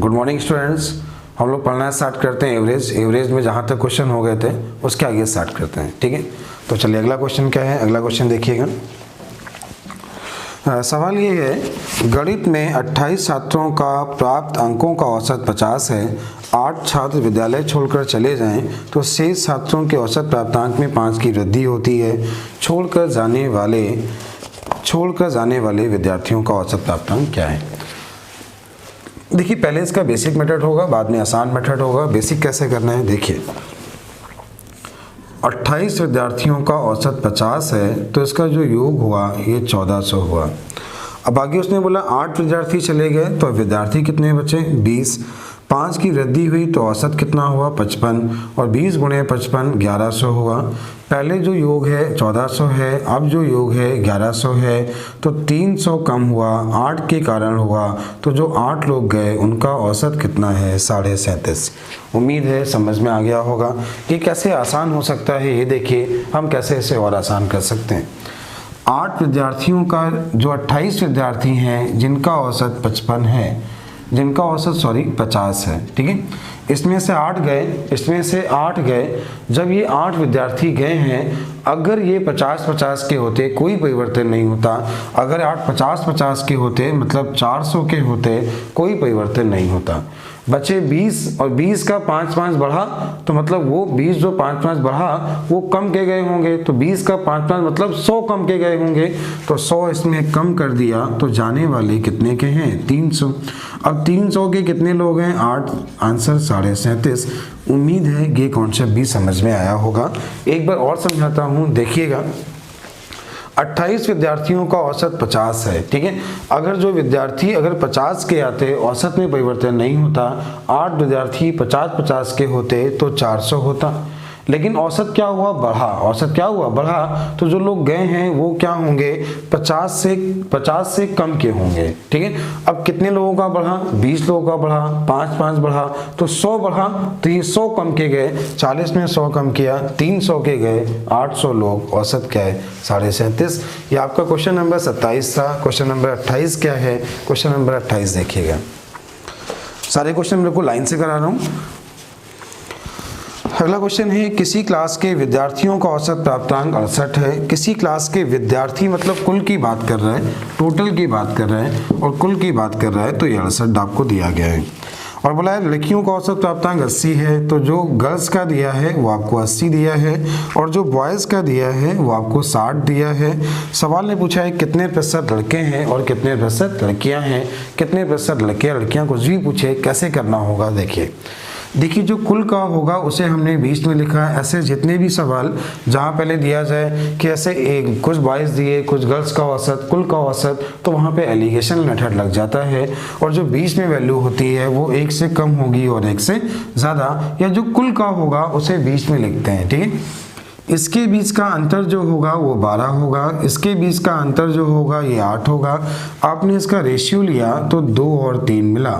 Good morning students. हम लोग पढ़ना स्टार्ट करते हैं एवरेज में जहाँ तक क्वेश्चन हो गए थे उसके आगे स्टार्ट करते हैं, ठीक है। तो चलिए अगला क्वेश्चन क्या है, अगला क्वेश्चन देखिएगा। सवाल ये है, गणित में 28 छात्रों का प्राप्त अंकों का औसत 50 है। 8 छात्र विद्यालय छोड़कर चले जाएं तो शेष छात्रों के औसत प्राप्तांक में 5 की वृद्धि होती है। छोड़कर जाने वाले विद्यार्थियों का औसत प्राप्तांक क्या है। देखिए पहले इसका बेसिक मेथड होगा, बाद में आसान मेथड होगा। बेसिक कैसे करना है देखिए, 28 विद्यार्थियों का औसत 50 है तो इसका जो योग हुआ ये 1400 हुआ। अब आगे उसने बोला 8 विद्यार्थी चले गए तो विद्यार्थी कितने बचे 20। 5 की वृद्धि हुई तो औसत कितना हुआ 55 और 20 गुणे 55 1100 हुआ। पहले जो योग है 1400 है, अब जो योग है 1100 है, तो 300 कम हुआ 8 के कारण हुआ। तो जो 8 लोग गए उनका औसत कितना है 37.5। उम्मीद है समझ में आ गया होगा। ये कैसे आसान हो सकता है ये देखिए, हम कैसे इसे और आसान कर सकते हैं। 8 विद्यार्थियों का जो 28 विद्यार्थी हैं जिनका औसत 55 है, जिनका औसत 50 है, ठीक है। इसमें से 8 गए। जब ये 8 विद्यार्थी गए हैं, अगर ये 50-50 के होते कोई परिवर्तन नहीं होता। अगर 8 50-50 के होते मतलब 400 के होते कोई परिवर्तन नहीं होता। बचे 20 और 20 का 5-5 बढ़ा तो मतलब वो 20 जो 5-5 बढ़ा वो कम के गए होंगे। तो 20 का 5-5 मतलब 100 कम के गए होंगे। तो 100 इसमें कम कर दिया तो जाने वाले कितने के हैं 300। अब 300 के कितने लोग हैं 8, आंसर 37.5। उम्मीद है ये कॉन्सेप्ट भी समझ में आया होगा। एक बार और समझाता हूँ, देखिएगा। 28 विद्यार्थियों का औसत 50 है, ठीक है। अगर जो विद्यार्थी अगर 50 के आते औसत में परिवर्तन नहीं होता। 8 विद्यार्थी 50-50 के होते तो 400 होता। लेकिन औसत क्या हुआ बढ़ा। तो जो लोग गए हैं वो क्या होंगे 50 से कम के होंगे, ठीक है। अब कितने लोगों का बढ़ा 20 लोगों का बढ़ा, 5-5 बढ़ा तो 100 बढ़ा। तो ये 100 कम के गए, 40 में 100 कम किया 300 के गए 800 लोग। औसत क्या है 37.5। ये आपका क्वेश्चन नंबर 27 था। क्वेश्चन नंबर 28 क्या है, क्वेश्चन नंबर 28 देखिएगा। सारे क्वेश्चन बिल्कुल लाइन से करा रहा हूँ। अगला क्वेश्चन है, किसी क्लास के विद्यार्थियों का औसत प्राप्तांक 68 है। किसी क्लास के विद्यार्थी मतलब कुल की बात कर रहा है, टोटल की बात कर रहा है और कुल की बात कर रहा है। तो ये 68 आपको दिया गया है और बोला है लड़कियों का औसत प्राप्तांक 80 है। तो जो गर्ल्स का दिया है वो आपको 80 दिया है और जो बॉयज़ का दिया है वो आपको 60 दिया है। सवाल ने पूछा है कितने प्रतिशत लड़के हैं और कितने प्रतिशत लड़कियां हैं। कितने प्रतिशत लड़कियां कुछ भी पूछे कैसे करना होगा देखिए जो कुल का होगा उसे हमने 20 में लिखा है। ऐसे जितने भी सवाल जहाँ पहले दिया जाए कि ऐसे एक कुछ बॉयज़ दिए कुछ गर्ल्स का औसत कुल का औसत, तो वहाँ पे एलिगेशन मेथड लग जाता है और जो 20 में वैल्यू होती है वो 1 से कम होगी और 1 से ज़्यादा। या जो कुल का होगा उसे 20 में लिखते हैं, ठीक है। इसके बीच का अंतर जो होगा वो 12 होगा। इसके बीच का अंतर जो होगा ये 8 होगा। आपने इसका रेशियो लिया तो 2 और 3 मिला।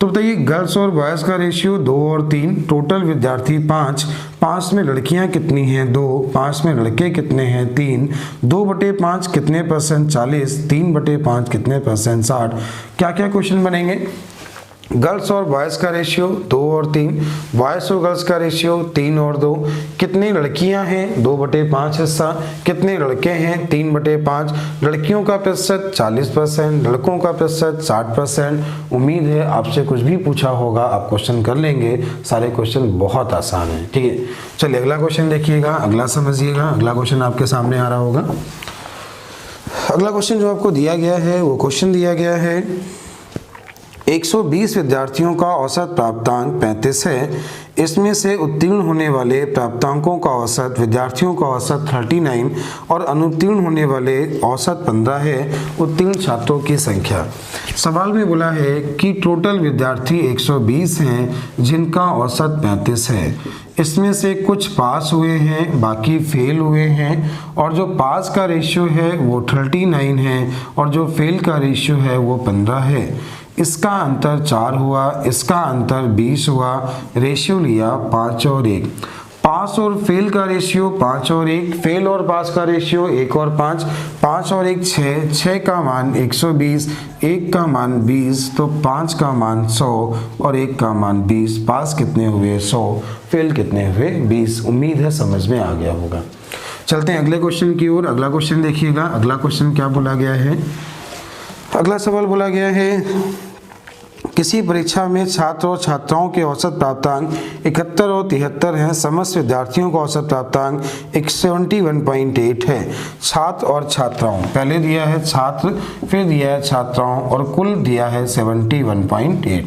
तो बताइए गर्ल्स और बॉयज़ का रेशियो 2 और 3, टोटल विद्यार्थी 5 में लड़कियां कितनी हैं 2, 5 में लड़के कितने हैं 3, 2/5 कितने परसेंट 40, 3/5 कितने परसेंट 60। क्या क्या क्वेश्चन बनेंगे, गर्ल्स और बॉयज़ का रेशियो 2 और 3, बॉयज़ और गर्ल्स का रेशियो 3 और 2, कितनी लड़कियां हैं 2/5 हिस्सा, कितने लड़के हैं 3/5, लड़कियों का प्रतिशत 40%, लड़कों का प्रतिशत 60%। उम्मीद है आपसे कुछ भी पूछा होगा आप क्वेश्चन कर लेंगे। सारे क्वेश्चन बहुत आसान हैं, ठीक है। चलिए अगला क्वेश्चन देखिएगा, अगला समझिएगा। अगला क्वेश्चन आपके सामने आ रहा होगा। अगला क्वेश्चन जो आपको दिया गया है वो क्वेश्चन दिया गया है 120 विद्यार्थियों का औसत प्राप्तांक 35 है। इसमें से उत्तीर्ण होने वाले प्राप्तांकों का औसत विद्यार्थियों का औसत 39 और अनुत्तीर्ण होने वाले औसत 15 है। उत्तीर्ण छात्रों की संख्या। सवाल में बोला है कि टोटल विद्यार्थी 120 हैं जिनका औसत 35 है। इसमें से कुछ पास हुए हैं बाकी फेल हुए हैं और जो पास का रेशियो है वो 39 है और जो फेल का रेशियो है वो 15 है। इसका अंतर 4 हुआ, इसका अंतर 20 हुआ। रेशियो लिया 5 और 1। पास और फेल का रेशियो 5 और 1, फेल और पास का रेशियो 1 और 5, 5 और 1 6, 6 का मान 120, 1 का मान 20, तो 5 का मान 100 और 1 का मान 20। पास कितने हुए 100, फेल कितने हुए 20। उम्मीद है समझ में आ गया होगा। चलते हैं अगले क्वेश्चन की ओर। अगला क्वेश्चन देखिएगा। अगला क्वेश्चन क्या बोला गया है? अगला सवाल बोला गया है किसी परीक्षा में छात्र और छात्राओं के औसत प्राप्तांक 71 और 73 हैं। समस्त विद्यार्थियों का औसत प्राप्तांक 71.8 है। छात्र और छात्राओं, पहले दिया है छात्र, फिर दिया है छात्राओं और कुल दिया है 71.8।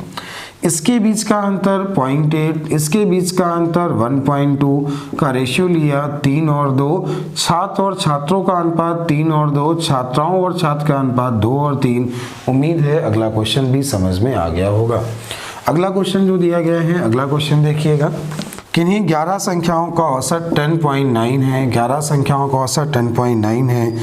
इसके बीच का अंतर 0.8, इसके बीच का अंतर 1.2 का रेशियो लिया 3 और 2। छात्र और छात्रों का अनुपात 3 और 2, छात्राओं और छात्र का अनुपात 2 और 3। उम्मीद है अगला क्वेश्चन भी समझ में आ गया होगा। अगला क्वेश्चन जो दिया गया है, अगला क्वेश्चन देखिएगा। किन्हीं 11 संख्याओं का औसत 10.9 है। 11 संख्याओं का औसत 10.9 है।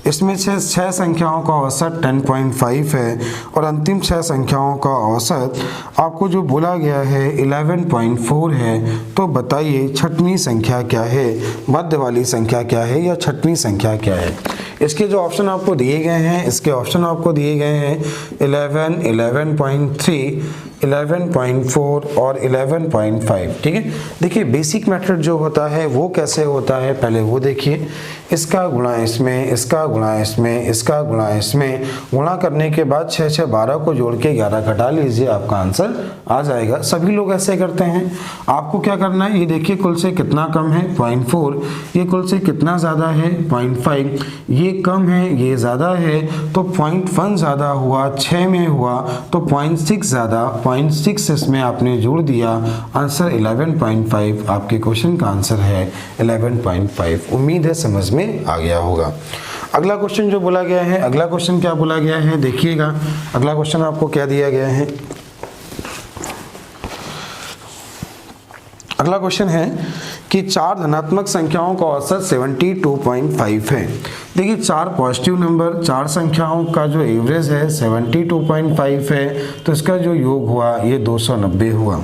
इसमें से 6 संख्याओं का औसत 10.5 है और अंतिम 6 संख्याओं का औसत आपको जो बोला गया है 11.4 है। तो बताइए छठवीं संख्या क्या है, मध्य वाली संख्या क्या है या छठवीं संख्या क्या है? इसके जो ऑप्शन आपको दिए गए हैं, इसके ऑप्शन आपको दिए गए हैं 11, 11.3, 11.4 और 11.5। ठीक है, देखिए बेसिक मेथड जो होता है वो कैसे होता है पहले वो देखिए। इसका गुणा इसमें, इसका गुणा इसमें, इसका गुणा इसमें, गुणा करने के बाद 6 6 12 को जोड़ के 11 घटा लीजिए, आपका आंसर आ जाएगा। सभी लोग ऐसे करते हैं। आपको क्या करना है, ये देखिए कुल से कितना कम है 0.4, ये कुल से कितना ज़्यादा है 0.5, ये कम है ये ज़्यादा है, तो 0.1 ज़्यादा हुआ, 6 में हुआ तो 0.6 ज़्यादा, 0.6 इसमें आपने जोड़ दिया, आंसर 11.5। आपके क्वेश्चन का आंसर है 11.5। उम्मीद है समझ में आ गया होगा। अगला क्वेश्चन जो बोला गया है, अगला क्वेश्चन क्या बोला गया है देखिएगा। अगला क्वेश्चन आपको क्या दिया गया है? अगला क्वेश्चन है कि 4 धनात्मक संख्याओं का औसत 72.5 है। देखिए 4 पॉजिटिव नंबर, 4 संख्याओं का जो एवरेज है 72.5 है, तो इसका जो योग हुआ ये 290 हुआ।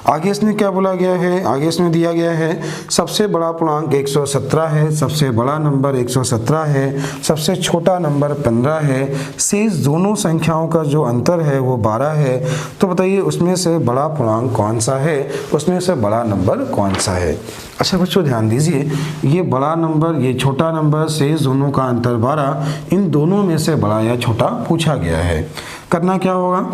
आगे इसमें क्या बोला गया है, आगे इसमें दिया गया है सबसे बड़ा पूर्णांक 117 है, सबसे बड़ा नंबर 117 है, सबसे छोटा नंबर 15 है, शेष दोनों संख्याओं का जो अंतर है वो 12 है। तो बताइए उसमें से बड़ा पूर्णांक कौन सा है, उसमें से बड़ा नंबर कौन सा है? अच्छा बच्चों ध्यान दीजिए, ये बड़ा नंबर, ये छोटा नंबर, शेष दोनों का अंतर 12, इन दोनों में से बड़ा या छोटा पूछा गया है। करना क्या होगा,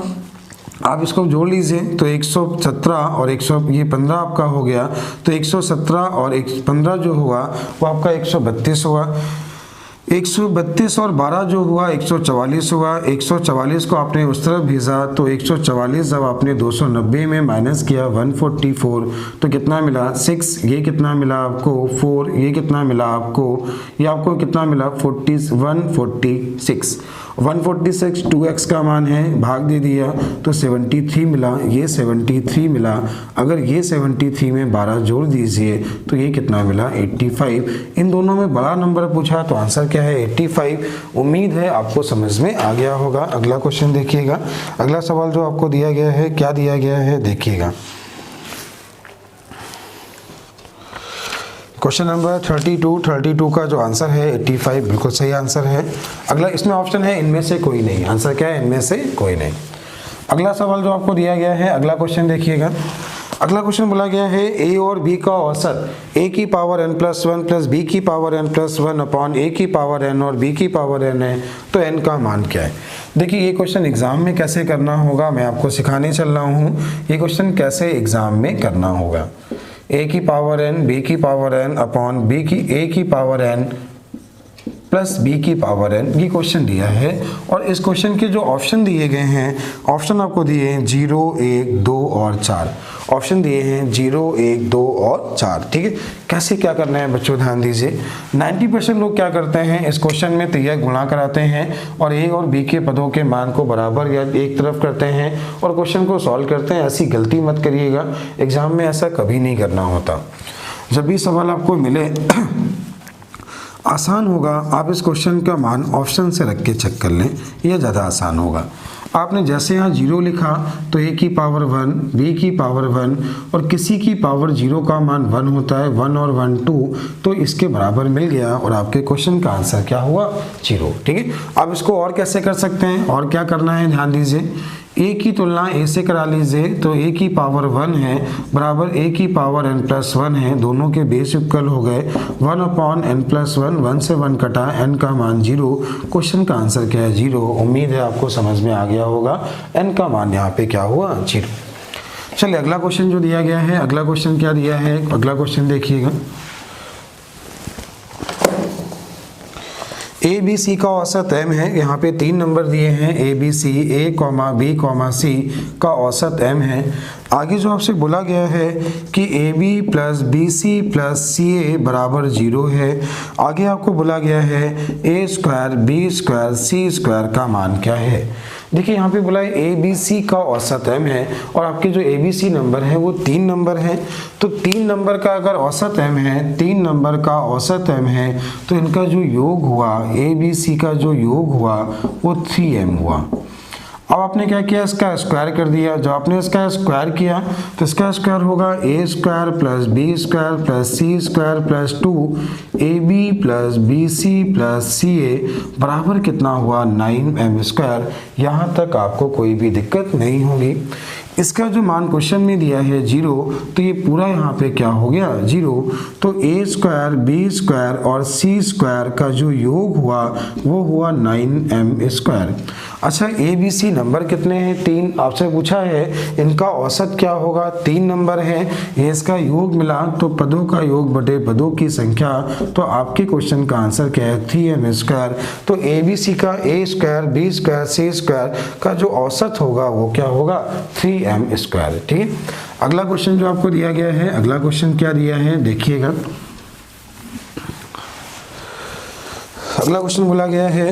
आप इसको जोड़ लीजिए तो 117 और 100, ये 15 आपका हो गया, तो 117 और 15 जो हुआ वो आपका 132 हुआ। 132 और 12 जो हुआ 144 हुआ। 144 को आपने उस तरफ भेजा तो 144 जब आपने 290 में माइनस किया 144, तो कितना मिला 6, ये कितना मिला आपको 4, ये कितना मिला आपको, ये आपको कितना मिला 146। 146 2x का मान है, भाग दे दिया तो 73 मिला, ये 73 मिला। अगर ये 73 में 12 जोड़ दीजिए तो ये कितना मिला 85। इन दोनों में बड़ा नंबर पूछा तो आंसर क्या है 85। उम्मीद है आपको समझ में आ गया होगा। अगला क्वेश्चन देखिएगा। अगला सवाल जो आपको दिया गया है, क्या दिया गया है देखिएगा। क्वेश्चन नंबर 32 का जो आंसर है 85, बिल्कुल सही आंसर है। अगला इसमें ऑप्शन है इनमें से कोई नहीं, आंसर क्या है इनमें से कोई नहीं। अगला सवाल जो आपको दिया गया है, अगला क्वेश्चन देखिएगा। अगला क्वेश्चन बोला गया है a और b का औसत a की पावर n+1 प्लस b की पावर n+1 अपॉन a की पावर n और b की पावर n है, तो n का मान क्या है? देखिए ये क्वेश्चन एग्जाम में कैसे करना होगा मैं आपको सिखाने चल रहा हूँ। ये क्वेश्चन कैसे एग्जाम में करना होगा, a की पावर n, b की पावर n अपॉन a की पावर n प्लस b की पावर n, ये क्वेश्चन दिया है। और इस क्वेश्चन के जो ऑप्शन दिए गए हैं, ऑप्शन आपको दिए हैं 0, 1, 2 और 4। ऑप्शन दिए हैं 0, 1, 2 और 4। ठीक है, कैसे क्या करना है बच्चों ध्यान दीजिए। 90% लोग क्या करते हैं इस क्वेश्चन में तैयार गुणा कराते हैं और a और b के पदों के मान को बराबर या एक तरफ करते हैं और क्वेश्चन को सॉल्व करते हैं। ऐसी गलती मत करिएगा, एग्जाम में ऐसा कभी नहीं करना होता। जब भी सवाल आपको मिले आसान होगा, आप इस क्वेश्चन का मान ऑप्शन से रख के चेक कर लें, यह ज़्यादा आसान होगा। आपने जैसे यहाँ 0 लिखा तो a की पावर 1, b की पावर 1 और किसी की पावर 0 का मान 1 होता है, 1 और 1 2, तो इसके बराबर मिल गया और आपके क्वेश्चन का आंसर क्या हुआ 0। ठीक है, अब इसको और कैसे कर सकते हैं, और क्या करना है ध्यान दीजिए, a की तुलना a से करा लीजिए तो a की पावर 1 है बराबर a की पावर n+1 है, दोनों के बेस इक्वल हो गए 1/n+1, 1 से 1 कटा, n का मान 0, क्वेश्चन का आंसर क्या है 0। उम्मीद है आपको समझ में आ गया होगा, n का मान यहाँ पे क्या हुआ 0। चलिए अगला क्वेश्चन जो दिया गया है, अगला क्वेश्चन क्या दिया है, अगला क्वेश्चन देखिएगा। ए बी सी का औसत m है, यहाँ पे 3 नंबर दिए हैं A B C, A comma B comma C का औसत m है। आगे जो आपसे बोला गया है कि A B plus B C plus C A बराबर 0 है। आगे आपको बोला गया है A square B square C square का मान क्या है। देखिए यहाँ पे बोला है ए बी सी का औसत m है और आपके जो ए बी सी नंबर है वो 3 नंबर है, तो 3 नंबर का अगर औसत m है, 3 नंबर का औसत m है, तो इनका जो योग हुआ, ए बी सी का जो योग हुआ वो 3m हुआ। अब आपने क्या किया, इसका स्क्वायर कर दिया। जब आपने इसका स्क्वायर किया तो इसका स्क्वायर होगा A square plus B square plus C square plus 2 A B plus B C plus C A बराबर कितना हुआ 9m स्क्वायर। यहाँ तक आपको कोई भी दिक्कत नहीं होगी। इसका जो मान क्वेश्चन में दिया है 0, तो ये पूरा यहाँ पे क्या हो गया 0। तो ए स्क्वायर बी स्क्वायर और सी स्क्वायर का जो योग हुआ वो हुआ 9m स्क्वायर। अच्छा ए बी सी नंबर कितने हैं 3, आपसे पूछा है इनका औसत क्या होगा, 3 नंबर है, ये इसका योग मिला तो पदों का योग बटे पदों की संख्या, तो आपके क्वेश्चन का आंसर क्या है 3m स्क्वायर। तो ए बी सी का ए square B square C square का जो औसत होगा वो क्या होगा 3m स्क्वायर। ठीक है, अगला क्वेश्चन जो आपको दिया गया है, अगला क्वेश्चन क्या दिया है देखिएगा। अगला क्वेश्चन बोला गया है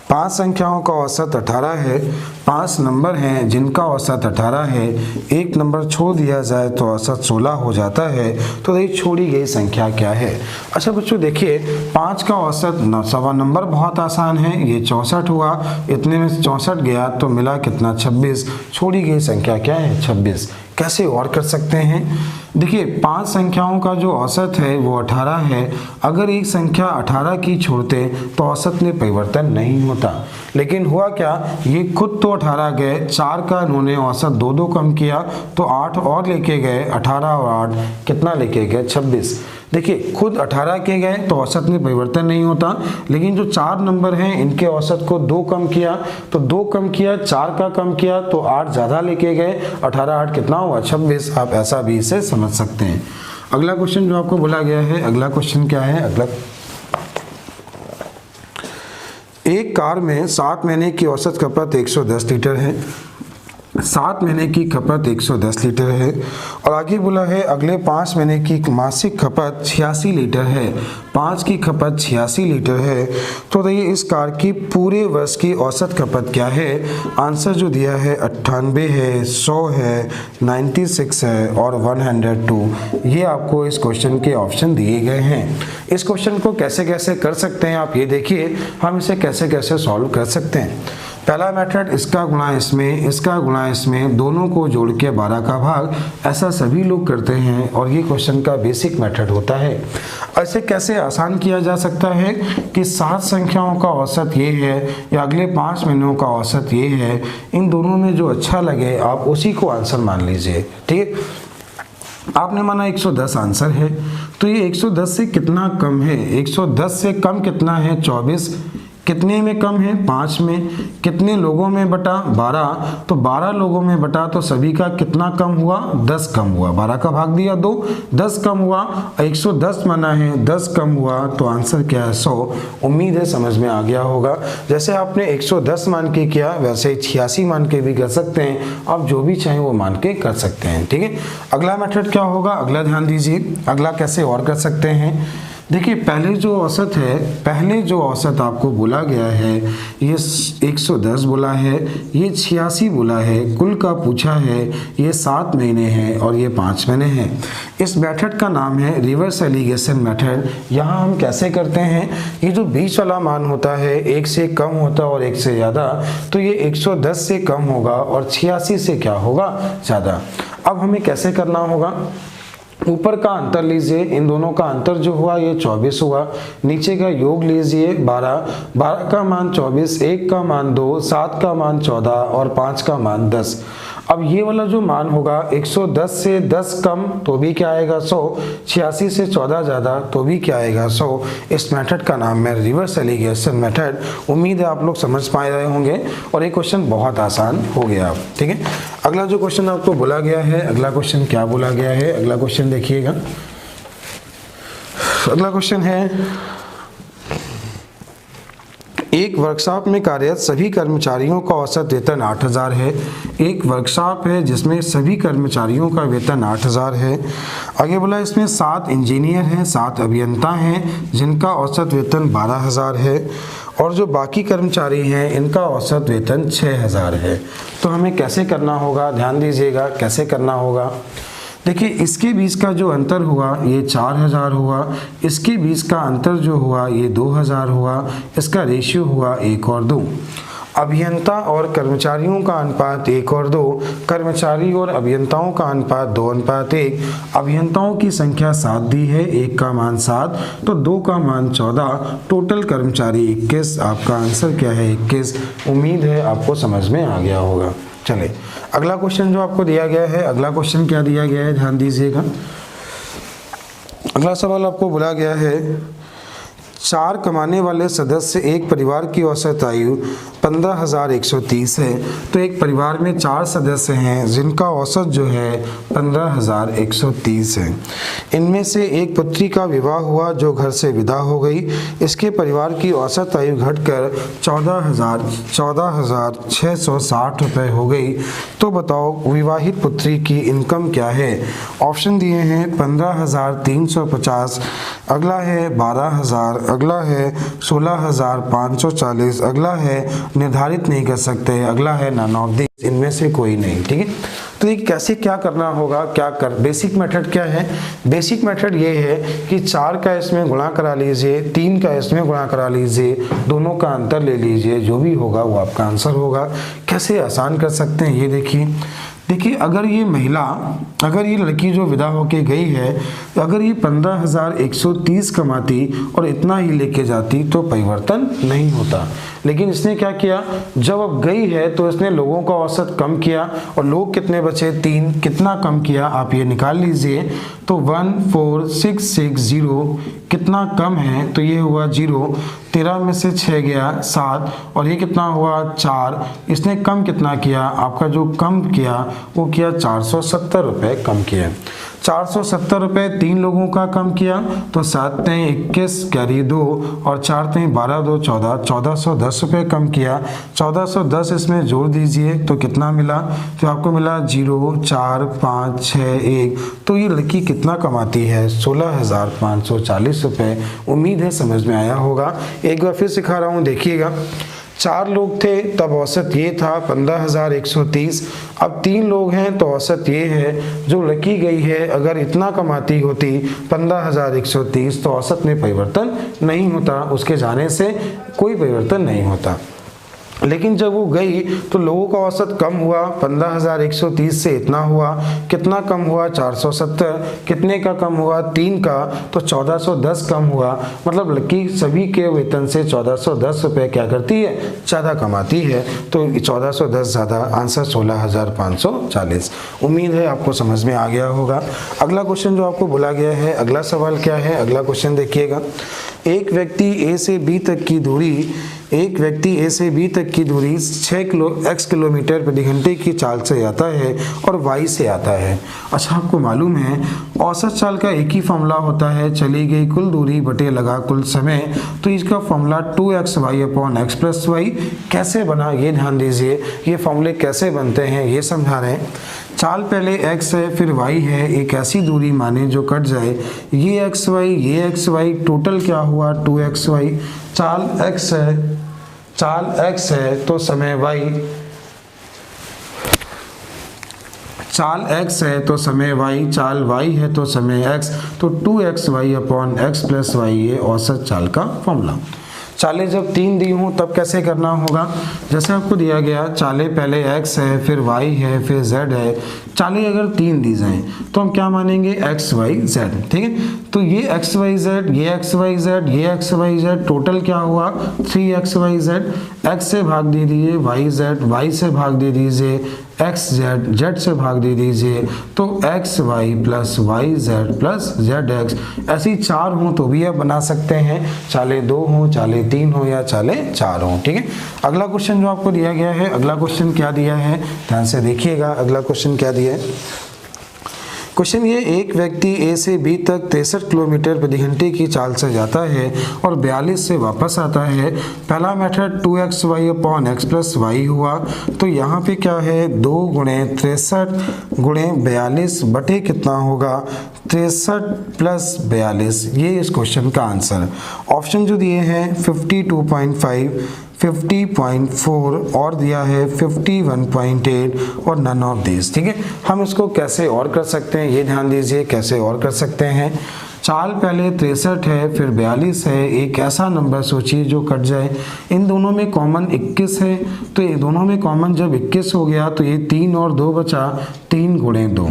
5 संख्याओं का औसत 18 है, 5 नंबर हैं जिनका औसत 18 है, एक नंबर छोड़ दिया जाए तो औसत 16 हो जाता है, तो ये छोड़ी गई संख्या क्या है। अच्छा बच्चों देखिए 5 का औसत सवा नंबर बहुत आसान है, ये 64 हुआ, इतने में 64 गया तो मिला कितना 26, छोड़ी गई संख्या क्या है 26। कैसे और कर सकते हैं, देखिए 5 संख्याओं का जो औसत है वो 18 है, अगर एक संख्या 18 की छोड़ते तो औसत में परिवर्तन नहीं होता, लेकिन हुआ क्या ये खुद तो 18 गए, 4 का इन्होंने औसत 2 कम किया तो 8 और लेके गए, 18 और 8 कितना लेके गए 26। देखिए खुद 18 के गए तो औसत में परिवर्तन नहीं होता, लेकिन जो 4 नंबर हैं इनके औसत को 2 कम किया तो 2 कम किया, 4 का कम किया तो 8 ज़्यादा लेके गए, 18 8 कितना हुआ 26। आप ऐसा भी इसे समझ सकते हैं। अगला क्वेश्चन जो आपको बोला गया है, अगला क्वेश्चन क्या है, अगला एक कार में 7 महीने की औसत खपत 110 लीटर है, 7 महीने की खपत 110 लीटर है और आगे बोला है अगले 5 महीने की मासिक खपत 86 लीटर है, 5 की खपत 86 लीटर है, तो देखिए इस कार की पूरे वर्ष की औसत खपत क्या है। आंसर जो दिया है 98 है, 100 है, 96 है और 102, ये आपको इस क्वेश्चन के ऑप्शन दिए गए हैं। इस क्वेश्चन को कैसे कैसे कर सकते हैं आप ये देखिए, हम इसे कैसे कैसे सॉल्व कर सकते हैं। पहला मेथड इसका गुणा इसमें, इसका गुणा इसमें, दोनों को जोड़ के 12 का भाग, ऐसा सभी लोग करते हैं और ये क्वेश्चन का बेसिक मेथड होता है। ऐसे कैसे आसान किया जा सकता है कि 7 संख्याओं का औसत ये है या अगले 5 महीनों का औसत ये है, इन दोनों में जो अच्छा लगे आप उसी को आंसर मान लीजिए। ठीक है, आपने माना 110 आंसर है, तो ये 110 से कितना कम है, 110 से कम कितना है 24, कितने में कम है 5 में, कितने लोगों में बटा 12, तो 12 लोगों में बटा तो सभी का कितना कम हुआ 10 कम हुआ, 12 का भाग दिया 2, 10 कम हुआ, 110 माना है 10 कम हुआ तो आंसर क्या है 100। उम्मीद है समझ में आ गया होगा। जैसे आपने 110 मान के किया वैसे 86 मान के भी कर सकते हैं, आप जो भी चाहें वो मान के कर सकते हैं। ठीक है, अगला मेथड क्या होगा, अगला ध्यान दीजिए, अगला कैसे और कर सकते हैं। देखिए पहले जो औसत आपको बोला गया है ये 110 बोला है, ये 86 बोला है, कुल का पूछा है, ये 7 महीने हैं और ये 5 महीने हैं। इस मेथड का नाम है रिवर्स एलिगेशन मेथड। यहाँ हम कैसे करते हैं, ये जो बीच वाला मान होता है 1 से कम होता है और 1 से ज़्यादा, तो ये 110 से कम होगा और 86 से क्या होगा, ज़्यादा। अब हमें कैसे करना होगा, ऊपर का अंतर लीजिए, इन दोनों का अंतर जो हुआ ये 24 हुआ, नीचे का योग लीजिए 12 का मान 24, 1 का मान 2, 7 का मान 14 और 5 का मान 10। अब ये वाला जो मान होगा 110 से 10 कम तो भी क्या आएगा 100, 86 से 14 ज़्यादा तो भी क्या आएगा 100। इस मेथड का नाम है रिवर्स एलिगेशन मेथड। उम्मीद है आप लोग समझ पा रहे होंगे और ये क्वेश्चन बहुत आसान हो गया। ठीक है, अगला जो क्वेश्चन आपको बोला गया है, अगला क्वेश्चन क्या बोला गया है, अगला क्वेश्चन देखिएगा। अगला क्वेश्चन है, एक वर्कशॉप में कार्यरत सभी कर्मचारियों का औसत वेतन 8000 है। एक वर्कशॉप है जिसमें सभी कर्मचारियों का वेतन 8000 है। आगे बोला इसमें 7 इंजीनियर हैं, 7 अभियंता हैं जिनका औसत वेतन 12000 है और जो बाकी कर्मचारी हैं इनका औसत वेतन 6000 है। तो हमें कैसे करना होगा, ध्यान दीजिएगा कैसे करना होगा। देखिए इसके बीच का जो अंतर हुआ ये 4000 हुआ, इसके बीच का अंतर जो हुआ ये 2000 हुआ, इसका रेशियो हुआ 1 और 2। अभियंता और कर्मचारियों का अनुपात 1 और 2, कर्मचारी और अभियंताओं का अनुपात 2:1। अभियंताओं की संख्या 7 दी है, 1 का मान 7 तो 2 का मान 14, टोटल कर्मचारी 21। आपका आंसर क्या है 21। उम्मीद है आपको समझ में आ गया होगा। चले अगला क्वेश्चन जो आपको दिया गया है, अगला क्वेश्चन क्या दिया गया है, ध्यान दीजिएगा। अगला सवाल आपको बोला गया है, 4 कमाने वाले सदस्य एक परिवार की औसत आयु 15130 है। तो एक परिवार में 4 सदस्य हैं जिनका औसत जो है 15130 है। इनमें से एक पुत्री का विवाह हुआ जो घर से विदा हो गई। इसके परिवार की औसत आयु घटकर 14,660 रुपये हो गई। तो बताओ विवाहित पुत्री की इनकम क्या है। ऑप्शन दिए हैं 15,350, अगला है 12,000, अगला है 16,540, अगला है निर्धारित नहीं कर सकते, अगला है नन ऑफ दिस, इनमें से कोई नहीं। ठीक है, तो ये कैसे क्या करना होगा, बेसिक मेथड क्या है। बेसिक मेथड ये है कि 4 का इसमें गुणा करा लीजिए, 3 का इसमें गुणा करा लीजिए, दोनों का अंतर ले लीजिए, जो भी होगा वो आपका आंसर होगा। कैसे आसान कर सकते हैं ये देखिए अगर ये लड़की जो विदा होके गई है, अगर ये 15,130 कमाती और इतना ही लेके जाती तो परिवर्तन नहीं होता। लेकिन इसने क्या किया, जब अब गई है तो इसने लोगों का औसत कम किया और लोग कितने बचे 3, कितना कम किया आप ये निकाल लीजिए। तो 14660 कितना कम है, तो ये हुआ 0, 13 में से 6 गया 7 और ये कितना हुआ 4। इसने कम कितना किया, आपका जो कम किया वो किया 470 रुपये कम किया। 470 रुपये 3 लोगों का कम किया तो 7 × 21 कैरी 2 और 4 × 12 2 14, 1410 रुपये कम किया। 1410 इसमें जोड़ दीजिए तो कितना मिला, तो आपको मिला 0 4 5 6 1। तो ये लड़की कितना कमाती है 16,540 रुपये। उम्मीद है समझ में आया होगा। एक बार फिर सिखा रहा हूँ, देखिएगा। 4 लोग थे तब औसत ये था 15,130। अब 3 लोग हैं तो औसत ये है, जो लड़की गई है अगर इतना कमाती होती 15,130 तो औसत में परिवर्तन नहीं होता, उसके जाने से कोई परिवर्तन नहीं होता। लेकिन जब वो गई तो लोगों का औसत कम हुआ, 15,130 से इतना हुआ, कितना कम हुआ 470, कितने का कम हुआ 3 का, तो 1410 कम हुआ। मतलब लड़की सभी के वेतन से 1410 रुपये क्या करती है, ज़्यादा कमाती है। तो 1410 ज़्यादा, आंसर 16,540। उम्मीद है आपको समझ में आ गया होगा। अगला क्वेश्चन जो आपको बोला गया है, अगला सवाल क्या है, अगला क्वेश्चन देखिएगा। एक व्यक्ति ए से बी तक की दूरी 6 किलोमीटर प्रति घंटे की चाल से आता है और वाई से आता है। अच्छा, आपको मालूम है औसत चाल का एक ही फॉर्मूला होता है, चली गई कुल दूरी बटे लगा कुल समय। तो इसका फॉर्मूला 2xy/x + y कैसे बना ये ध्यान दीजिए। ये फॉर्मूले कैसे बनते हैं ये समझा रहे हैं। चाल पहले x है फिर y है, एक ऐसी दूरी माने जो कट जाए, ये xy टोटल क्या हुआ 2xy। चाल x है तो समय y, चाल x है तो समय y, चाल y है तो समय x, तो 2xy upon x plus y ये औसत चाल का फॉर्मूला। चालें जब 3 दी हों तब कैसे करना होगा, जैसे आपको दिया गया चालें पहले x है फिर y है फिर z है। चालें अगर 3 दी जाएं तो हम क्या मानेंगे x y z, ठीक है। तो ये x y z, ये x y z, ये x y z टोटल क्या हुआ 3x y z। x से भाग दे दीजिए y z, y से भाग दे दीजिए x z, z से भाग दे दीजिए तो x y plus y z plus z x। ऐसी 4 हों तो भी आप बना सकते हैं, चाले 2 हों, चाले 3 हो या चाले 4 हों, ठीक है। अगला क्वेश्चन जो आपको दिया गया है, अगला क्वेश्चन क्या दिया है ध्यान से देखिएगा। अगला क्वेश्चन क्या दिया है, क्वेश्चन ये, एक व्यक्ति ए से बी तक 63 किलोमीटर प्रति घंटे की चाल से जाता है और 42 से वापस आता है। पहला method 2xy upon x plus y हुआ, तो यहाँ पे क्या है 2 गुणे 63 गुणे 42 बटे कितना होगा 63 प्लस 42, ये इस क्वेश्चन का आंसर। ऑप्शन जो दिए हैं 52.5, 50.4 और दिया है 51.8 और नन ऑफ दिस, ठीक है। हम इसको कैसे और कर सकते हैं ये ध्यान दीजिए, कैसे और कर सकते हैं। चाल पहले 63 है फिर 42 है, एक ऐसा नंबर सोचिए जो कट जाए। इन दोनों में कॉमन 21 है, तो ये दोनों में कॉमन जब 21 हो गया तो ये 3 और 2 बचा, 3 गुणे 2,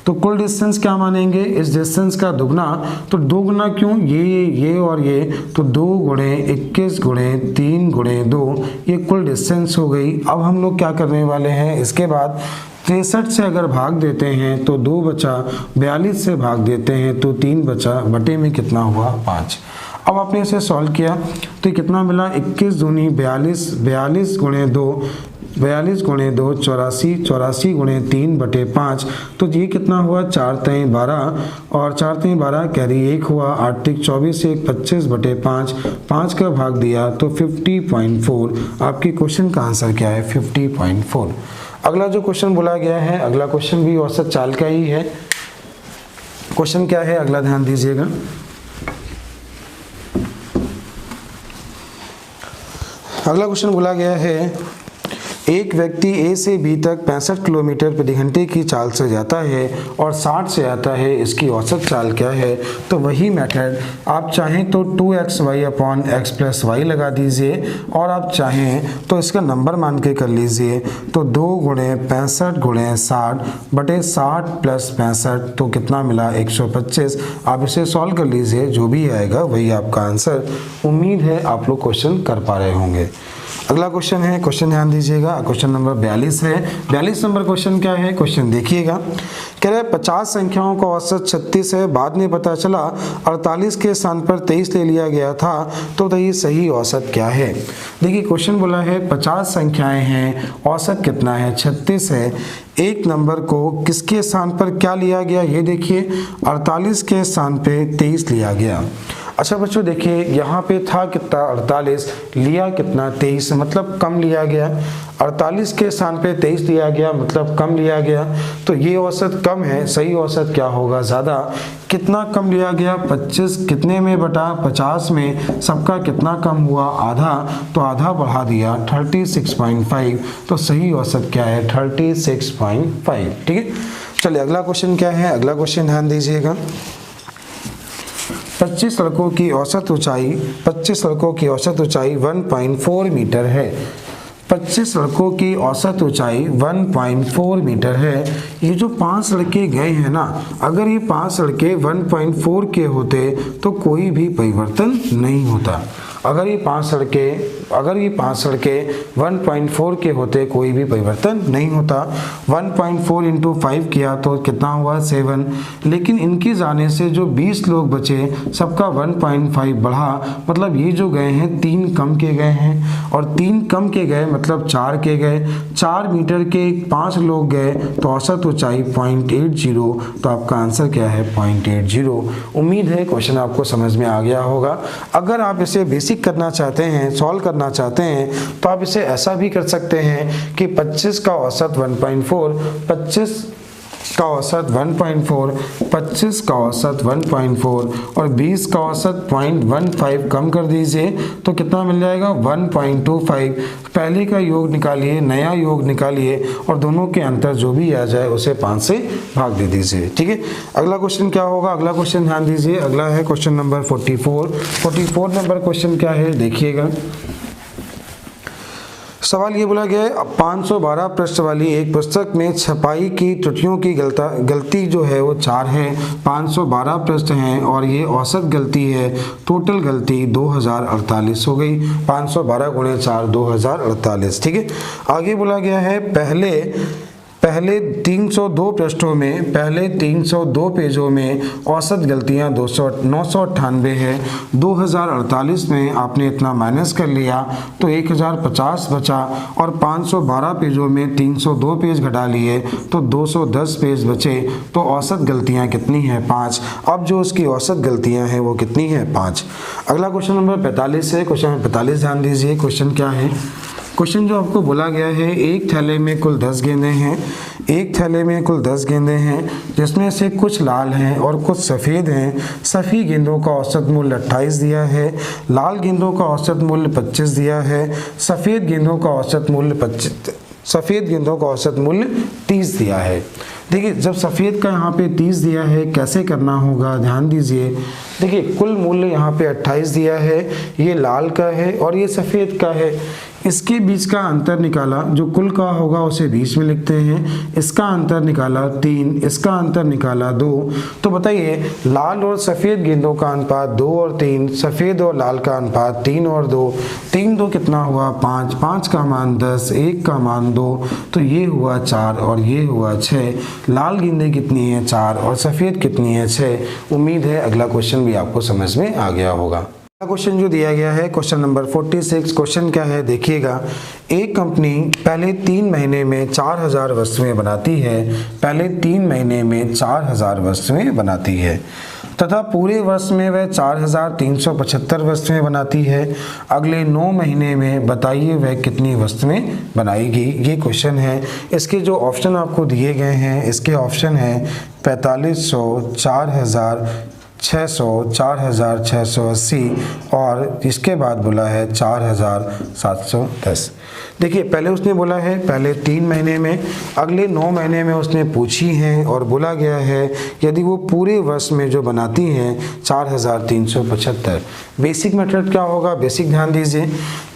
तो कुल डिस्टेंस क्या मानेंगे इस डिस्टेंस का दुगना। तो 2 गुना क्यों, ये और ये, तो 2 गुणे 21 गुणे 3 गुणे 2, ये कुल डिस्टेंस हो गई। अब हम लोग क्या करने वाले हैं, इसके बाद 63 से अगर भाग देते हैं तो 2 बचा, 42 से भाग देते हैं तो 3 बचा, बटे में कितना हुआ 5। अब आपने इसे सॉल्व किया तो ये कितना मिला 21 दूनी 42, 42 गुणे 2, 42 गुणे 2 84, 84 गुणे 3 बटे 5, तो ये कितना हुआ 4 3 12 और 4 3 12 कैरी 1 हुआ, 8 3 24 1 25 बटे 5, 5 का भाग दिया तो 50.4। आपके क्वेश्चन का आंसर क्या है 50.4। अगला जो क्वेश्चन बोला गया है, अगला क्वेश्चन भी औसत चाल का ही है। क्वेश्चन क्या है अगला ध्यान दीजिएगा। अगला क्वेश्चन बोला गया है, एक व्यक्ति ए से बी तक 65 किलोमीटर प्रति घंटे की चाल से जाता है और 60 से आता है, इसकी औसत चाल क्या है। तो वही मेथड आप चाहें तो 2xy upon x plus Y लगा दीजिए और आप चाहें तो इसका नंबर मान के कर लीजिए, तो 2 गुणे 65 गुणे 60 बटे 60 प्लस 65, तो कितना मिला 125। आप इसे सॉल्व कर लीजिए, जो भी आएगा वही आपका आंसर। उम्मीद है आप लोग क्वेश्चन कर पा रहे होंगे। अगला क्वेश्चन है, क्वेश्चन ध्यान दीजिएगा, क्वेश्चन नंबर 42 है। 42 नंबर क्वेश्चन क्या है, क्वेश्चन देखिएगा। कह रहा है 50 संख्याओं का औसत 36 है, बाद में पता चला 48 के स्थान पर 23 ले लिया गया था, तो ये सही औसत क्या है। देखिए क्वेश्चन बोला है 50 संख्याएं हैं, औसत कितना है 36 है। एक नंबर को किसके स्थान पर क्या लिया गया, ये देखिए 48 के स्थान पे 23 लिया गया। अच्छा बच्चों देखिए यहाँ पे था कितना 48, लिया कितना 23, मतलब कम लिया गया। 48 के स्थान पे 23 लिया गया मतलब कम लिया गया, तो ये औसत कम है, सही औसत क्या होगा ज़्यादा। कितना कम लिया गया 25, कितने में बटा 50 में, सबका कितना कम हुआ आधा, तो आधा बढ़ा दिया 36.5, तो सही औसत क्या है 36.5, ठीक है। चलिए अगला क्वेश्चन क्या है, अगला क्वेश्चन ध्यान दीजिएगा। 25 सड़कों की औसत ऊंचाई 1.4 मीटर है। 25 सड़कों की औसत ऊंचाई 1.4 मीटर है। ये जो 5 सड़कें गए हैं ना, अगर ये 5 सड़कें 1.4 के होते तो कोई भी परिवर्तन नहीं होता। अगर ये 5 सड़कें 1.4 के होते कोई भी परिवर्तन नहीं होता। 1.4 इंटू 5 किया तो कितना हुआ 7, लेकिन इनके जाने से जो 20 लोग बचे सबका 1.5 बढ़ा, मतलब ये जो गए हैं 3 कम के गए हैं और 3 कम के गए मतलब 4 के गए। 4 मीटर के 5 लोग गए तो औसत ऊंचाई 0.80, तो आपका आंसर क्या है 0.80। उम्मीद है क्वेश्चन आपको समझ में आ गया होगा। अगर आप इसे बेसिक करना चाहते हैं, सॉल्व करना चाहते हैं, तो आप इसे ऐसा भी कर सकते हैं कि 25 का औसत 1.4, 25 का औसत 1.4, 25 का औसत 1.4 और 20 का औसत 0.15 कम कर दीजिए तो कितना मिल जाएगा 1.25। पहले का योग निकालिए, नया योग निकालिए और दोनों के अंतर जो भी आ जाए उसे 5 से भाग दे दीजिए। ठीक है, अगला क्वेश्चन क्या होगा? अगला क्वेश्चन ध्यान दीजिए, अगला है क्वेश्चन नंबर 44 नंबर क्वेश्चन क्या है देखिएगा। सवाल ये बोला गया है, 512 पृष्ठ वाली एक पुस्तक में छपाई की त्रुटियों की गलती जो है वो 4 है। 512 पृष्ठ हैं और ये औसत गलती है, टोटल गलती 2048 हो गई। 512 गुणे 4 2048। ठीक है, आगे बोला गया है पहले 302 पृष्ठों में, पहले 302 पेजों में औसत गलतियां 998 है। 2048 में आपने इतना माइनस कर लिया तो 1050 बचा और 512 पेजों में 302 पेज घटा लिए तो 210 पेज बचे। तो औसत गलतियां कितनी है? 5। अब जो उसकी औसत गलतियां हैं वो कितनी है? 5। अगला क्वेश्चन नंबर 45 है। क्वेश्चन नंबर 45 ध्यान दीजिए, क्वेश्चन क्या है? क्वेश्चन जो आपको बोला गया है, एक थैले में कुल 10 गेंदें हैं, एक थैले में कुल 10 गेंदें हैं जिसमें से कुछ लाल हैं और कुछ सफ़ेद हैं। सफ़ेद गेंदों का औसत मूल्य 28 दिया है, लाल गेंदों का औसत मूल्य 25 दिया है, सफ़ेद गेंदों का औसत मूल्य 30 दिया है। देखिए, जब सफ़ेद का यहाँ पे 30 दिया है कैसे करना होगा ध्यान दीजिए। देखिए, कुल मूल्य यहाँ पे 28 दिया है, ये लाल का है और ये सफ़ेद का है। इसके बीच का अंतर निकाला, जो कुल का होगा उसे बीच में लिखते हैं। इसका अंतर निकाला 3, इसका अंतर निकाला 2। तो बताइए, लाल और सफ़ेद गेंदों का अनुपात 2 और 3, सफ़ेद और लाल का अनुपात 3 और 2, 3 2 कितना हुआ 5, 5 का मान 10, 1 का मान 2, तो ये हुआ 4 और ये हुआ 6। लाल गेंदें कितनी है? 4 और सफ़ेद कितनी है? 6। उम्मीद है अगला क्वेश्चन भी आपको समझ में आ गया होगा। क्वेश्चन जो दिया गया है क्वेश्चन नंबर 46। क्वेश्चन क्या है देखिएगा। एक कंपनी पहले 3 महीने में 4000 वस्तुएं बनाती है, पहले 3 महीने में 4000 वस्तुएं बनाती है तथा पूरे वर्ष में वह 4375 वस्तुएं बनाती है। अगले 9 महीने में बताइए वह कितनी वस्तुएं बनाएगी। ये क्वेश्चन है। इसके जो ऑप्शन आपको दिए गए हैं, इसके ऑप्शन हैं 4500, 4600, 4680 और इसके बाद बोला है 4710। देखिए, पहले उसने बोला है पहले 3 महीने में, अगले 9 महीने में उसने पूछी हैं और बोला गया है यदि वो पूरे वर्ष में जो बनाती हैं 4375। बेसिक मेथड क्या होगा? बेसिक ध्यान दीजिए।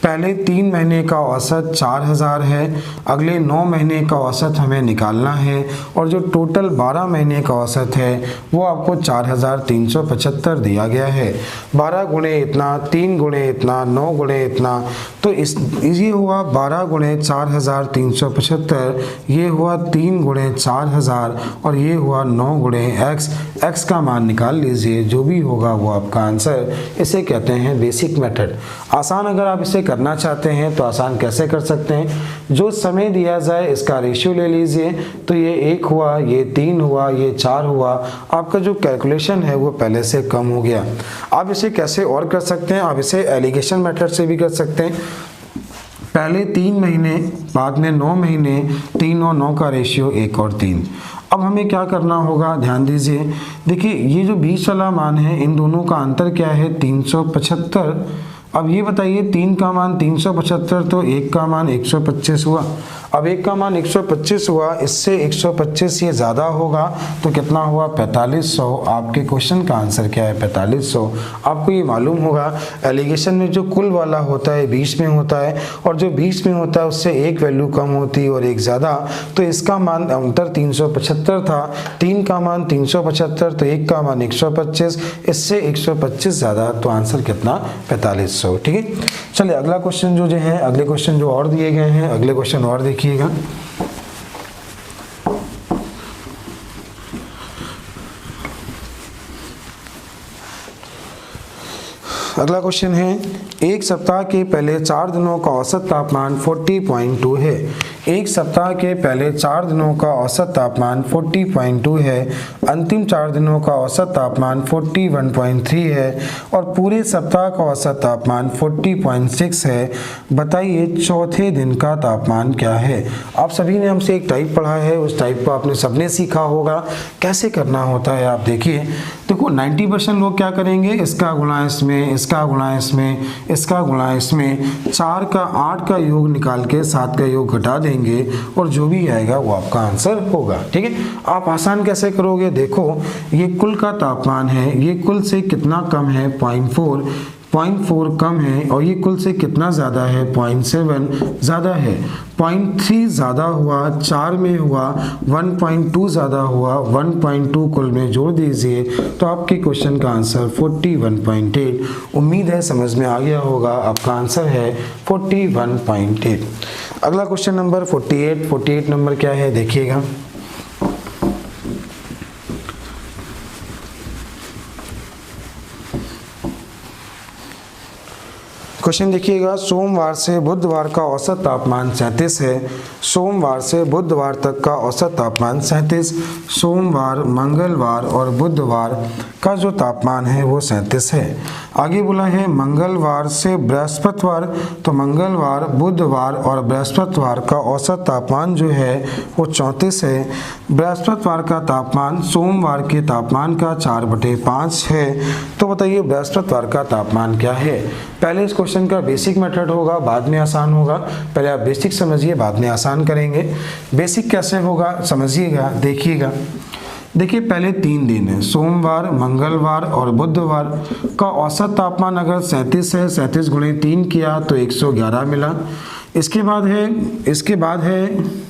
पहले 3 महीने का औसत 4000 है, अगले 9 महीने का औसत हमें निकालना है और जो टोटल 12 महीने का औसत है वो आपको 4375 दिया गया है। 12 गुणे इतना, 3 गुणे इतना, 9 गुणे इतना, तो ये हुआ 12 गुणे 4375, ये हुआ 3 गुणे 4000 और ये हुआ 9 गुणे x का मान निकाल लीजिए, जो भी होगा वो आपका आंसर। इसे कहते हैं बेसिक मेथड। आसान अगर आप इसे करना चाहते हैं तो आसान कैसे कर सकते हैं? जो समय दिया जाए इसका रेशियो ले लीजिए, तो ये 1 हुआ, ये 3 हुआ, ये 4 हुआ। आपका जो कैलकुलेशन है वो पहले से कम हो गया। आप इसे कैसे और कर सकते हैं? आप इसे एलिगेशन मेथड से भी कर सकते हैं। पहले 3 महीने, बाद में 9 महीने, 3 और 9 का रेशियो 1 और 3। अब हमें क्या करना होगा ध्यान दीजिए। देखिए, ये जो बीच वाला मान है इन दोनों का अंतर क्या है? 375। अब ये बताइए 3 का मान 375 तो 1 का मान 125 हुआ। अब 1 का मान 125 हुआ, इससे 125 ये ज़्यादा होगा तो कितना हुआ? 4500। आपके क्वेश्चन का आंसर क्या है? 4500। आपको ये मालूम होगा एलिगेशन में जो कुल वाला होता है बीच में होता है और जो बीच में होता है उससे एक वैल्यू कम होती है और एक ज़्यादा। तो इसका मान अंतर 375 था, 3 का मान 375 तो 1 का मान 125, इससे 125 ज़्यादा, तो आंसर कितना? 4500। ठीक है, चलिए अगला क्वेश्चन जो है, अगले क्वेश्चन जो और दिए गए हैं, अगले क्वेश्चन और देखिएगा। अगला क्वेश्चन है, एक सप्ताह के पहले 4 दिनों का औसत तापमान 40.2 है। एक सप्ताह के पहले 4 दिनों का औसत तापमान 40.2 है, अंतिम 4 दिनों का औसत तापमान 41.3 है और पूरे सप्ताह का औसत तापमान 40.6 है। बताइए चौथे दिन का तापमान क्या है। आप सभी ने हमसे एक टाइप पढ़ा है, उस टाइप को आपने सबने सीखा होगा कैसे करना होता है। आप देखिए, देखो 90% लोग क्या करेंगे, इसका गुणा इसमें, इसका गुणा इसमें, इसका गुणा इसमें, 4 का 8 का योग निकाल के 7 का योग घटा देंगे और जो भी आएगा वो आपका आंसर होगा। ठीक है, आप आसान कैसे करोगे, देखो ये कुल का तापमान है, ये कुल से कितना कम है 0.4 कम है और ये कुल से कितना ज़्यादा है 0.7 ज़्यादा है, 0.3 ज़्यादा हुआ, 4 में हुआ, 1.2 ज़्यादा हुआ, 1.2 कुल में जोड़ दीजिए तो आपके क्वेश्चन का आंसर 41.8। उम्मीद है समझ में आ गया होगा, आपका आंसर है 41.8। अगला क्वेश्चन नंबर 48 नंबर क्या है देखिएगा। क्वेश्चन देखिएगा, सोमवार से बुधवार का औसत तापमान 37 है। सोमवार से बुधवार तक का औसत तापमान 37, सोमवार, मंगलवार और बुधवार का जो तापमान है वो 37 है। आगे बोला है मंगलवार से बृहस्पतिवार, तो मंगलवार, बुधवार और बृहस्पतिवार का औसत तापमान जो है वो 34 है। बृहस्पतिवार का तापमान सोमवार के तापमान का 4/5 है। तो बताइए बृहस्पतिवार का तापमान क्या है। पहले इस क्वेश्चन का बेसिक मेथड होगा, बाद में आसान होगा। पहले आप बेसिक समझिए, बाद में आसान करेंगे। बेसिक कैसे होगा समझिएगा, देखिएगा। देखिए पहले 3 दिन है, सोमवार, मंगलवार और बुधवार का औसत तापमान अगर 37 है, 37 गुणे 3 किया तो 111 मिला। इसके बाद है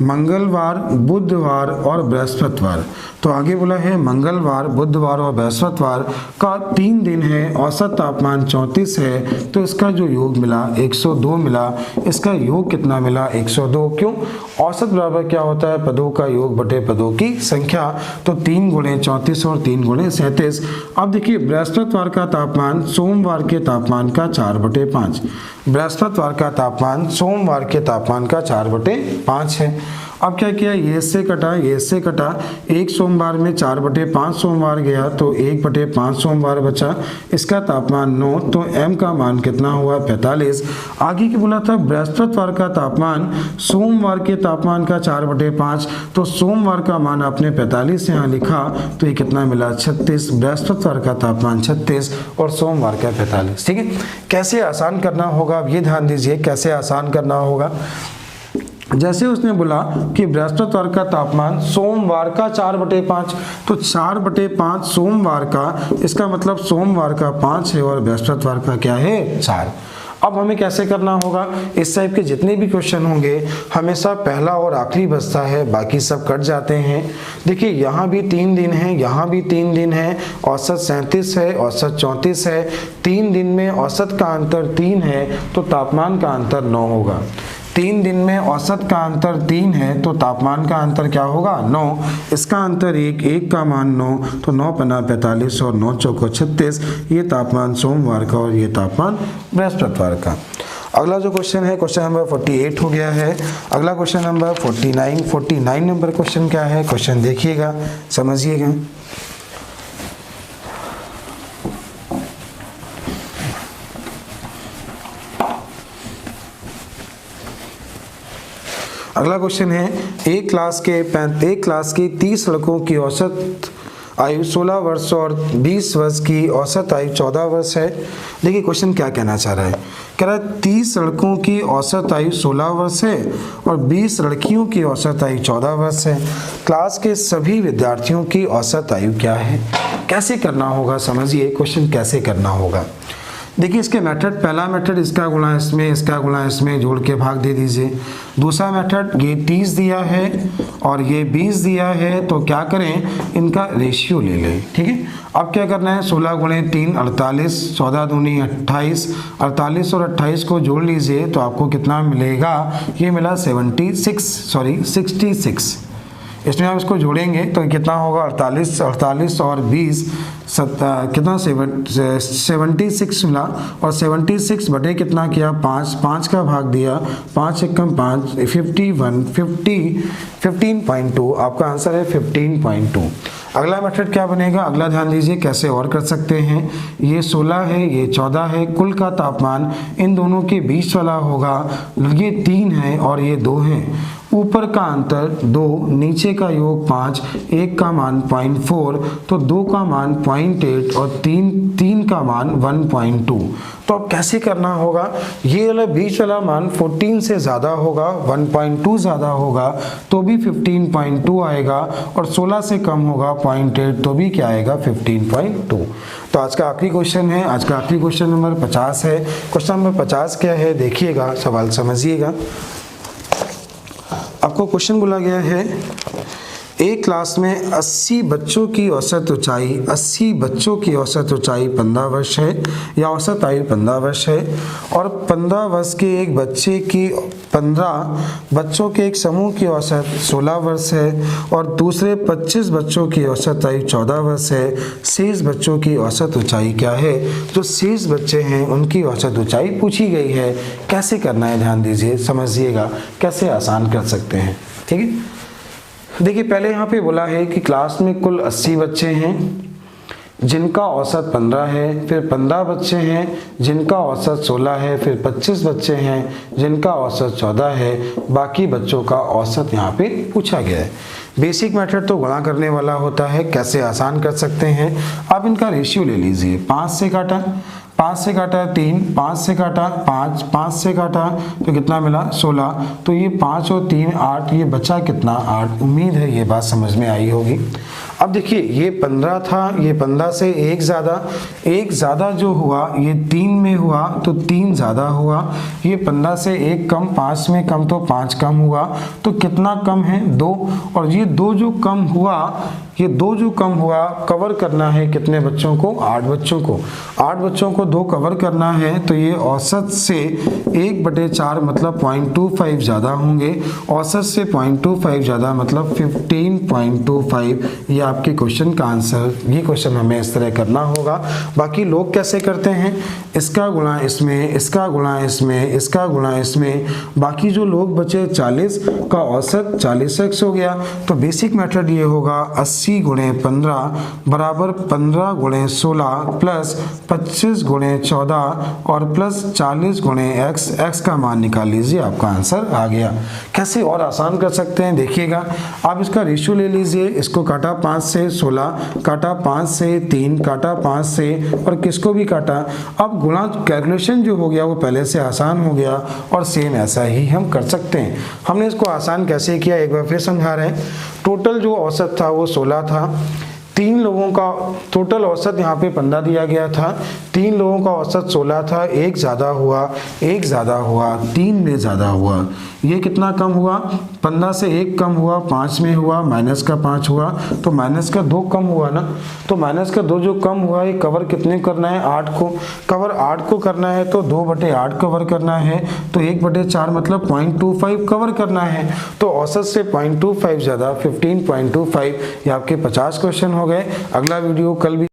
मंगलवार, बुधवार और बृहस्पतिवार। तो आगे बोला है मंगलवार, बुधवार और बृहस्पतिवार का 3 दिन है, औसत तापमान 34 है, तो इसका जो योग मिला 102 मिला। इसका योग कितना मिला 102। क्यों, औसत बराबर क्या होता है, पदों का योग बटे पदों की संख्या। तो 3 गुणे 34 और 3 गुणे 37। अब देखिए बृहस्पतिवार का तापमान सोमवार के तापमान का 4/5। बृहस्पतिवार का तापमान सोमवार के तापमान का 4/5 है। अब क्या किया, ये इससे कटा, एक सोमवार में 4/5 सोमवार गया तो 1/5 सोमवार बचा। इसका तापमान 9, तो m का मान कितना हुआ 45। आगे की बोला था बृहस्पतिवार का तापमान सोमवार के तापमान का 4/5, तो सोमवार का मान आपने 45 यहाँ लिखा तो ये कितना मिला 36। बृहस्पतिवार का तापमान 36 और सोमवार का 45। ठीक है, कैसे आसान करना होगा अब ये ध्यान दीजिए, कैसे आसान करना होगा। जैसे उसने बोला कि बृहस्पतिवार का तापमान सोमवार का 4/5, तो 4/5 सोमवार का, इसका मतलब सोमवार का 5 है और बृहस्पतिवार का क्या है 4। अब हमें कैसे करना होगा, इस टाइप के जितने भी क्वेश्चन होंगे हमेशा पहला और आखिरी बचता है, बाकी सब कट जाते हैं। देखिए यहाँ भी 3 दिन है, यहाँ भी 3 दिन है, औसत 37 है, औसत 34 है। 3 दिन में औसत का अंतर 3 है तो तापमान का अंतर 9 होगा। 3 दिन में औसत का अंतर 3 है तो तापमान का अंतर क्या होगा 9। इसका अंतर 1 का मान 9, तो 9 पन्ना 45 और 9 चौको 36। ये तापमान सोमवार का और ये तापमान बृहस्पतिवार का। अगला जो क्वेश्चन है क्वेश्चन नंबर 48 हो गया है। अगला क्वेश्चन नंबर 49 नंबर क्वेश्चन क्या है, क्वेश्चन देखिएगा समझिएगा। अगला क्वेश्चन है, एक क्लास के 30 लड़कों की औसत आयु 16 वर्ष और 20 वर्ष की औसत आयु 14 वर्ष है। देखिए क्वेश्चन क्या कहना चाह रहा है, कह रहा है 30 लड़कों की औसत आयु 16 वर्ष है और 20 लड़कियों की औसत आयु 14 वर्ष है। क्लास के सभी विद्यार्थियों की औसत आयु क्या है। कैसे करना होगा समझिए, क्वेश्चन कैसे करना होगा। देखिए इसके मेथड, पहला मेथड इसका गुणा इसमें, इसका गुणा इसमें, जोड़ के भाग दे दीजिए। दूसरा मेथड ये 30 दिया है और ये 20 दिया है, तो क्या करें इनका रेशियो ले लें। ठीक है, अब क्या करना है 16 गुणे 3 48, 14 दूनी 28, 48 और 28 को जोड़ लीजिए तो आपको कितना मिलेगा, ये मिला 66। इसमें आप इसको जोड़ेंगे तो कितना होगा 48 और 20 कितना 76 मिला, और 76 बटे कितना किया 5 का भाग दिया, 5 एकम 5 15.2, आपका आंसर है 15.2। अगला मेथड क्या बनेगा, अगला ध्यान दीजिए कैसे और कर सकते हैं। ये 16 है, ये 14 है, कुल का तापमान इन दोनों के बीच वाला होगा, ये 3 है और ये 2 है, ऊपर का अंतर 2, नीचे का योग 5, 1 का मान 0.4, तो 2 का मान 0.8 और 3 का मान 1.2। तो अब कैसे करना होगा, ये वाला बीच वाला मान 14 से ज़्यादा होगा, 1.2 ज़्यादा होगा तो भी 15.2 आएगा, और 16 से कम होगा 0.8 तो भी क्या आएगा 15.2। तो आज का आखिरी क्वेश्चन है, आज का आखिरी क्वेश्चन नंबर 50 है। क्वेश्चन नंबर 50 क्या है देखिएगा, सवाल समझिएगा। आपको क्वेश्चन बोला गया है, एक क्लास में 80 बच्चों की औसत ऊंचाई 15 वर्ष है, या औसत आयु 15 वर्ष है, और 15 वर्ष के एक बच्चे की 15 बच्चों के एक समूह की औसत 16 वर्ष है, और दूसरे 25 बच्चों की औसत आयु 14 वर्ष है। शेष बच्चों की औसत ऊंचाई क्या है, जो शेष बच्चे हैं उनकी औसत ऊंचाई पूछी गई है। कैसे करना है ध्यान दीजिए, समझिएगा कैसे आसान कर सकते हैं, ठीक है। देखिए पहले यहाँ पे बोला है कि क्लास में कुल 80 बच्चे हैं जिनका औसत 15 है, फिर 15 बच्चे हैं जिनका औसत 16 है, फिर 25 बच्चे हैं जिनका औसत 14 है, बाकी बच्चों का औसत यहाँ पे पूछा गया है। बेसिक मेथड तो गुणा करने वाला होता है, कैसे आसान कर सकते हैं। आप इनका रेशियो ले लीजिए, 5 से काटा 3, 5 से काटा 5 से काटा तो कितना मिला 16, तो ये 5 और 3 8, ये बचा कितना 8। उम्मीद है ये बात समझ में आई होगी। अब देखिए ये 15 था, ये 15 से एक ज़्यादा जो हुआ ये 3 में हुआ तो 3 ज़्यादा हुआ, ये 15 से एक कम 5 में कम तो 5 कम हुआ, तो कितना कम है 2, और ये 2 जो कम हुआ, ये 2 जो कम हुआ कवर करना है कितने बच्चों को 8 बच्चों को, 8 बच्चों को 2 कवर करना है, तो ये औसत से 1/4 मतलब 0.25 ज़्यादा होंगे, औसत से 0.25 ज़्यादा मतलब 15.25। ये आपके क्वेश्चन का आंसर, ये क्वेश्चन हमें इस तरह करना होगा। बाकी लोग कैसे करते हैं, इसका गुणा इसमें, इसका गुणा इसमें, इसका गुणा इसमें, बाकी जो लोग बचे 40 का औसत 40x हो गया। तो बेसिक मेथड ये होगा 80 गुणे 15 बराबर 15 गुणे 16 प्लस 25 गुणे 14 और प्लस 40 गुणे x का मान निकाल लीजिए, आपका आंसर आ गया। कैसे और आसान कर सकते हैं देखिएगा, आप इसका रेशियो ले लीजिए, इसको काटा 5 से 16, काटा 5 से 3, काटा 5 से, और किसको भी काटा। अब गुणा कैलकुलेशन जो हो गया वो पहले से आसान हो गया, और सेम ऐसा ही हम कर सकते हैं। हमने इसको आसान कैसे किया एक बार फिर समझा रहे हैं। टोटल जो औसत था वो 16 था, 3 लोगों का टोटल औसत यहाँ पे 15 दिया गया था, 3 लोगों का औसत 16 था, एक ज़्यादा हुआ 3 में ज़्यादा हुआ, ये कितना कम हुआ 15 से 1 कम हुआ, 5 में हुआ, माइनस का 5 हुआ, तो माइनस का 2 कम हुआ ना, तो माइनस का 2 जो कम हुआ ये कवर कितने करना है 8 को, कवर 8 को करना है तो 2/8 कवर करना है, तो 1/4 मतलब 0.25 कवर करना है, तो औसत से 0.25 ज़्यादा 15.25। ये आपके 50 क्वेश्चन हो गए। अगला वीडियो कल भी